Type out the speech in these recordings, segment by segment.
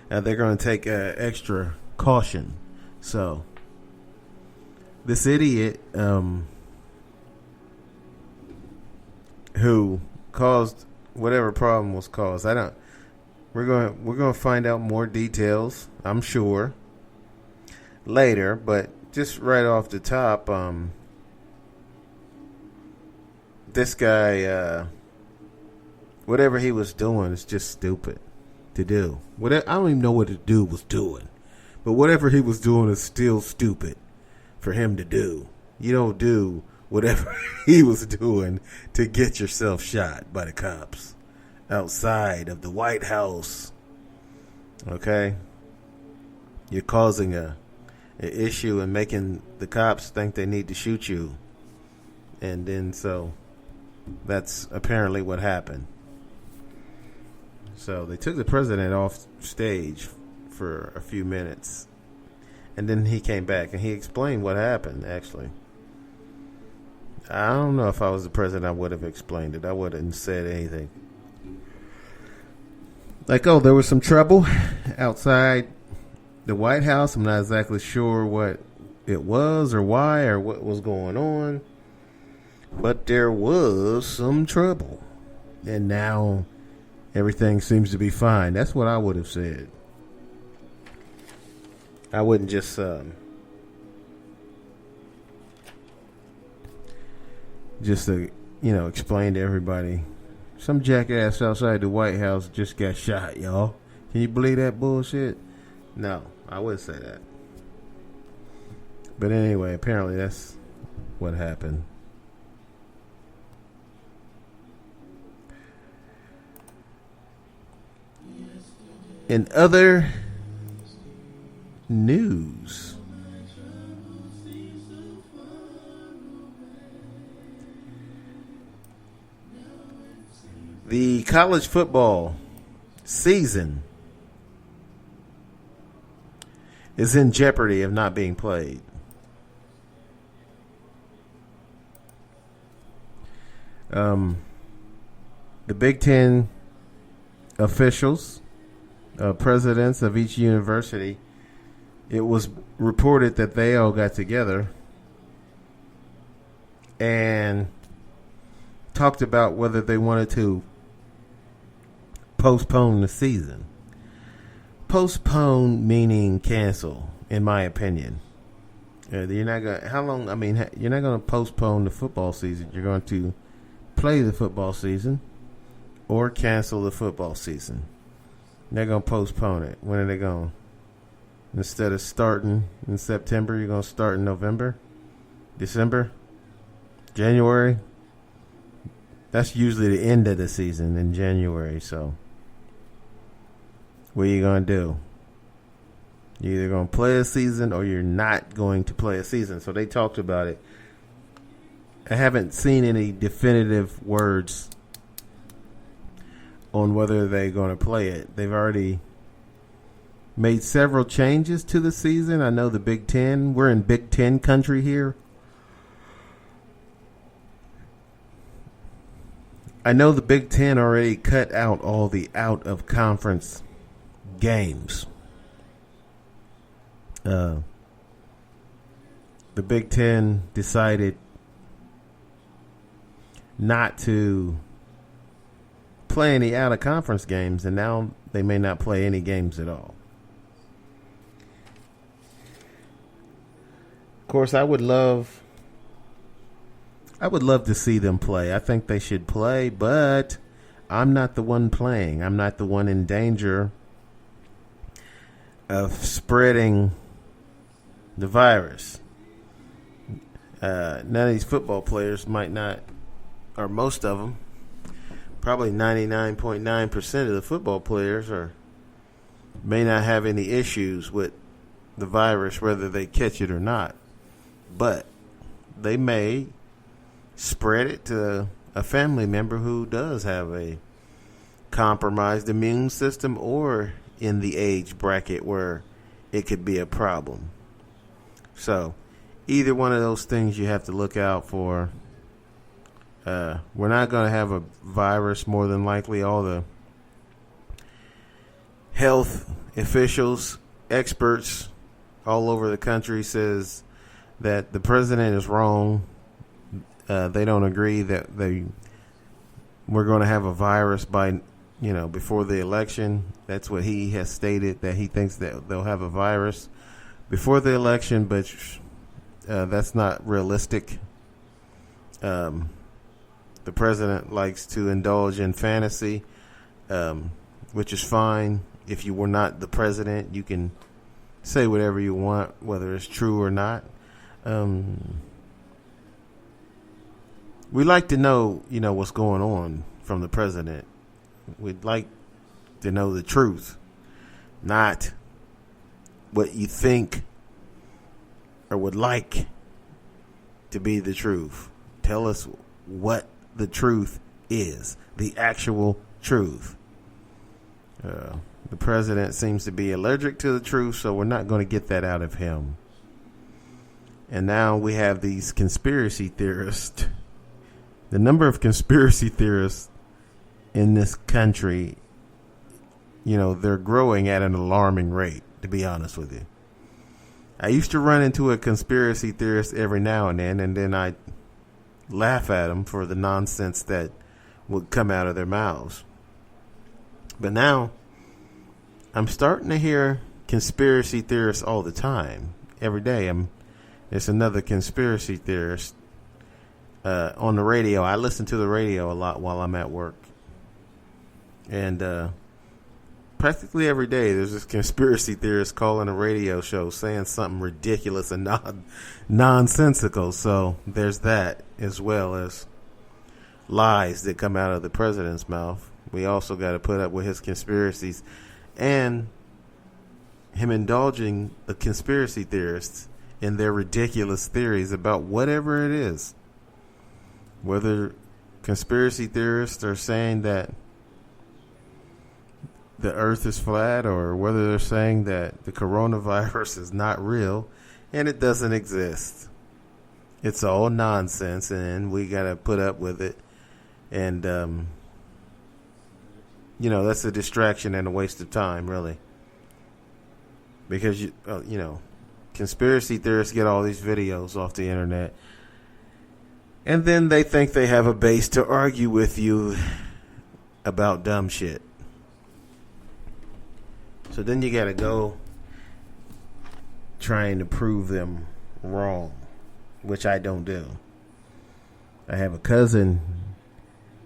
they're going to take extra caution. So this idiot who caused whatever problem was caused, we're going to find out more details, I'm sure, later, but just right off the top, this guy, whatever he was doing is just stupid to do. I don't even know what the dude was doing, but whatever he was doing is still stupid for him to do. You don't do whatever he was doing to get yourself shot by the cops outside of the White House. Okay? You're causing an issue and making the cops think they need to shoot you. And then so that's apparently what happened. So they took the president off stage for a few minutes. And then he came back and he explained what happened, actually. I don't know if I was the president, I would have explained it. I wouldn't have said anything. Like, oh, there was some trouble outside the White House. I'm not exactly sure what it was or why or what was going on. But there was some trouble. And now everything seems to be fine. That's what I would have said. I wouldn't just explain to everybody, some jackass outside the White House just got shot, y'all. Can you believe that bullshit? No, I wouldn't say that. But anyway, apparently that's what happened. In other news, the college football season is in jeopardy of not being played. The Big Ten officials, presidents of each university, it was reported that they all got together and talked about whether they wanted to postpone the season. Postpone meaning cancel, in my opinion. You're not gonna. How long? I mean, you're not going to postpone the football season. You're going to play the football season or cancel the football season. They're going to postpone it. When are they going? Instead of starting in September, you're going to start in November, December, January. That's usually the end of the season in January. So what are you going to do? You're either going to play a season or you're not going to play a season. So they talked about it. I haven't seen any definitive words on whether they're going to play it. They've already made several changes to the season. I know the Big Ten. We're in Big Ten country here. I know the Big Ten already cut out all the out-of-conference games. The Big Ten decided not to play any out-of-conference games, and now they may not play any games at all. Of course, I would love to see them play. I think they should play, but I'm not the one playing. I'm not the one in danger of spreading the virus. None of these football players might not, or most of them, probably 99.9% of the football players may not have any issues with the virus, whether they catch it or not. But they may spread it to a family member who does have a compromised immune system or in the age bracket where it could be a problem. So either one of those things you have to look out for. We're not going to have a virus, more than likely. All the health officials, experts all over the country says that the president is wrong. They don't agree that we're going to have a virus by, before the election. That's what he has stated, that he thinks that they'll have a virus before the election, but that's not realistic. The president likes to indulge in fantasy, which is fine. If you were not the president, you can say whatever you want, whether it's true or not. We like to know, what's going on from the president. We'd like to know the truth, not what you think or would like to be the truth. Tell us what the truth is, the actual truth. The president seems to be allergic to the truth, so we're not going to get that out of him. And now we have these conspiracy theorists. The number of conspiracy theorists in this country, they're growing at an alarming rate, to be honest with you. I used to run into a conspiracy theorist every now and then I laugh at them for the nonsense that would come out of their mouths. But now I'm starting to hear conspiracy theorists all the time. Every day there's another conspiracy theorist on the radio. I listen to the radio a lot while I'm at work. And practically every day there's this conspiracy theorist calling a radio show saying something ridiculous and nonsensical. So there's that, as well as lies that come out of the president's mouth. We also got to put up with his conspiracies and him indulging the conspiracy theorists in their ridiculous theories about whatever it is. Whether conspiracy theorists are saying that the earth is flat, or whether they're saying that the coronavirus is not real and it doesn't exist. It's all nonsense, and we got to put up with it. And, that's a distraction and a waste of time, really. Because, conspiracy theorists get all these videos off the internet, and then they think they have a base to argue with you about dumb shit. So then you got to go trying to prove them wrong, which I don't do. I have a cousin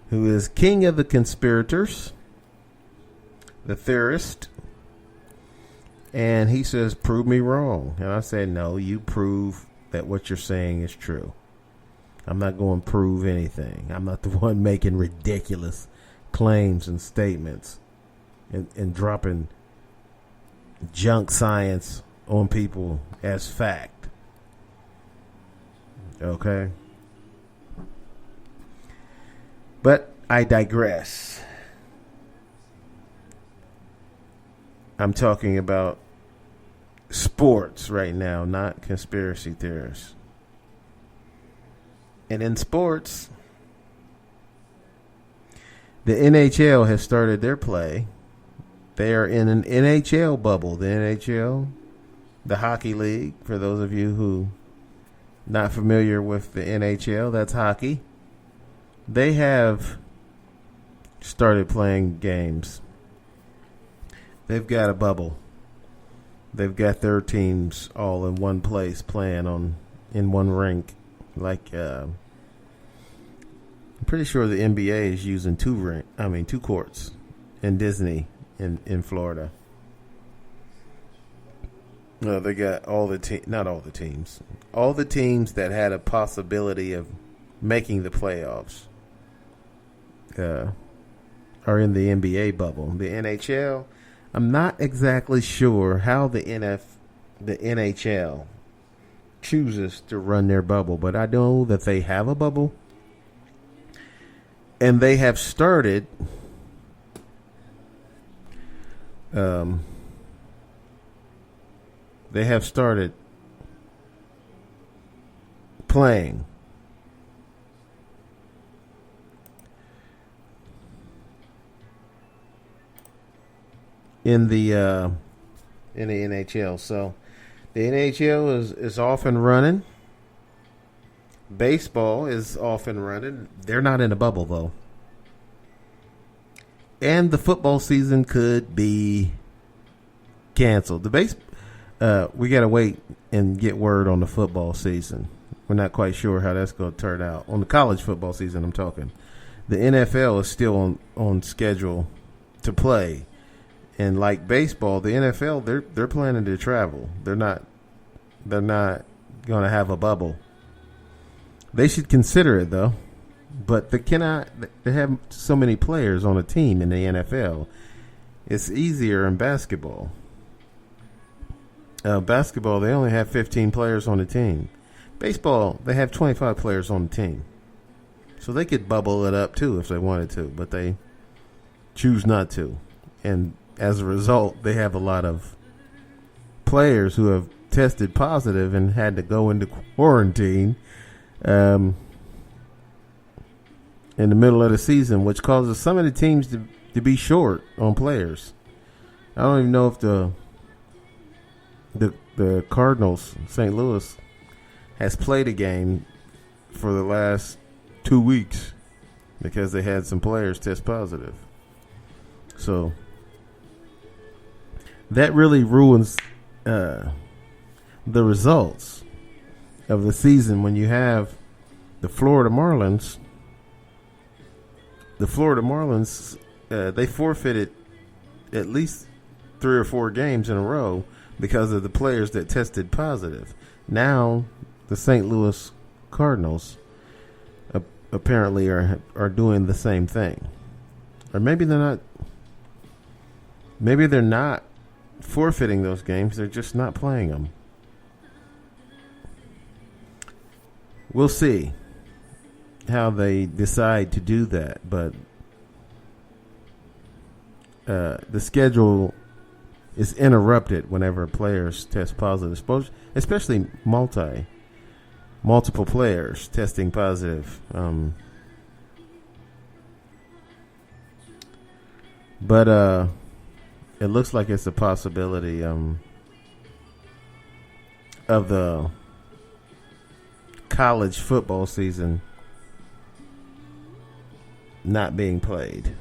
who is king of the conspirators, the theorist, and he says, prove me wrong. And I said, no, you prove that what you're saying is true. I'm not going to prove anything. I'm not the one making ridiculous claims and statements and dropping junk science on people as fact. Okay? But I digress. I'm talking about sports right now, not conspiracy theorists. And in sports, the NHL has started their play. They are in an NHL bubble. The NHL, the hockey league, for those of you who not familiar with the NHL, that's hockey. They have started playing games. They've got a bubble. They've got their teams all in one place playing in one rink. Like I'm pretty sure the NBA is using two courts in Disney in Florida. No, they got all the teams that had a possibility of making the playoffs are in the NBA bubble. The NHL, I'm not exactly sure how the NHL chooses to run their bubble, but I know that they have a bubble, and they have started playing. In the in the NHL. So the NHL is off and running. Baseball is off and running. They're not in a bubble, though. And the football season could be canceled. We got to wait and get word on the football season. We're not quite sure how that's going to turn out. On the college football season, I'm talking. The NFL is still on schedule to play. And like baseball, the NFL, they're planning to travel. They're not going to have a bubble. They should consider it, though. But they have so many players on a team in the NFL. It's easier in basketball. Basketball, they only have 15 players on the team. Baseball, they have 25 players on the team. So they could bubble it up, too, if they wanted to. But they choose not to. And as a result, they have a lot of players who have tested positive and had to go into quarantine in the middle of the season, which causes some of the teams to be short on players. I don't even know if the Cardinals, St. Louis, has played a game for the last 2 weeks because they had some players test positive. So that really ruins the results of the season when you have the Florida Marlins. The Florida Marlins, they forfeited at least 3 or 4 games in a row because of the players that tested positive. Now, the St. Louis Cardinals apparently are doing the same thing. Or maybe they're not. Maybe they're not forfeiting those games. They're just not playing them. We'll see how they decide to do that, but the schedule is interrupted whenever players test positive, especially multiple players testing positive. But it looks like it's a possibility of the college football season not being played.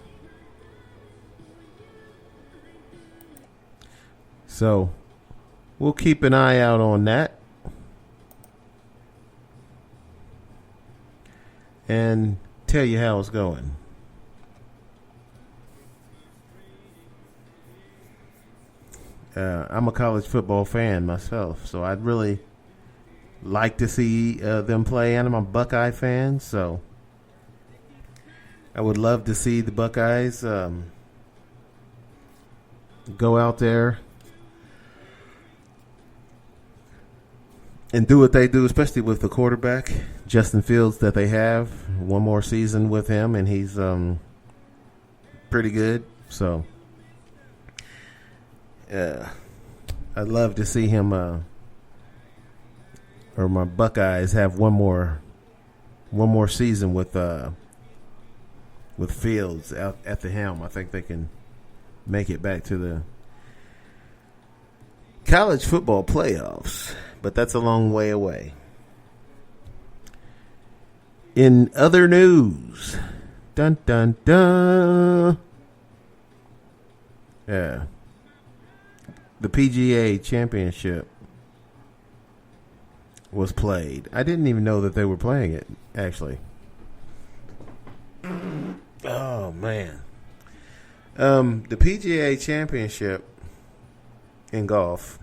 So we'll keep an eye out on that. And tell you how it's going. I'm a college football fan myself, so I'd really like to see them play. And I'm a Buckeye fan, so I would love to see the Buckeyes go out there and do what they do, especially with the quarterback, Justin Fields, that they have. One more season with him, and he's pretty good. So I'd love to see him or my Buckeyes have one more season with Fields out at the helm. I think they can make it back to the college football playoffs, but that's a long way away. In other news, dun dun dun. Yeah. The PGA Championship was played. I didn't even know that they were playing it, actually. Oh, man. The PGA Championship in golf,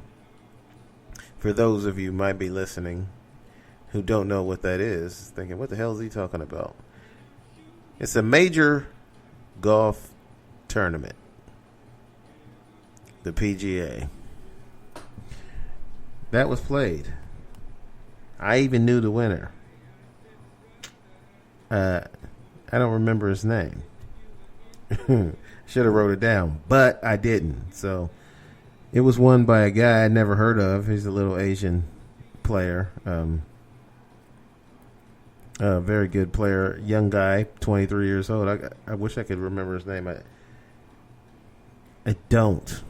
for those of you who might be listening who don't know what that is, thinking, what the hell is he talking about? It's a major golf tournament. The PGA. That was played. I even knew the winner. I don't remember his name. Should have wrote it down, but I didn't. So it was won by a guy I'd never heard of. He's a little Asian player. A very good player. Young guy, 23 years old. I wish I could remember his name. I don't.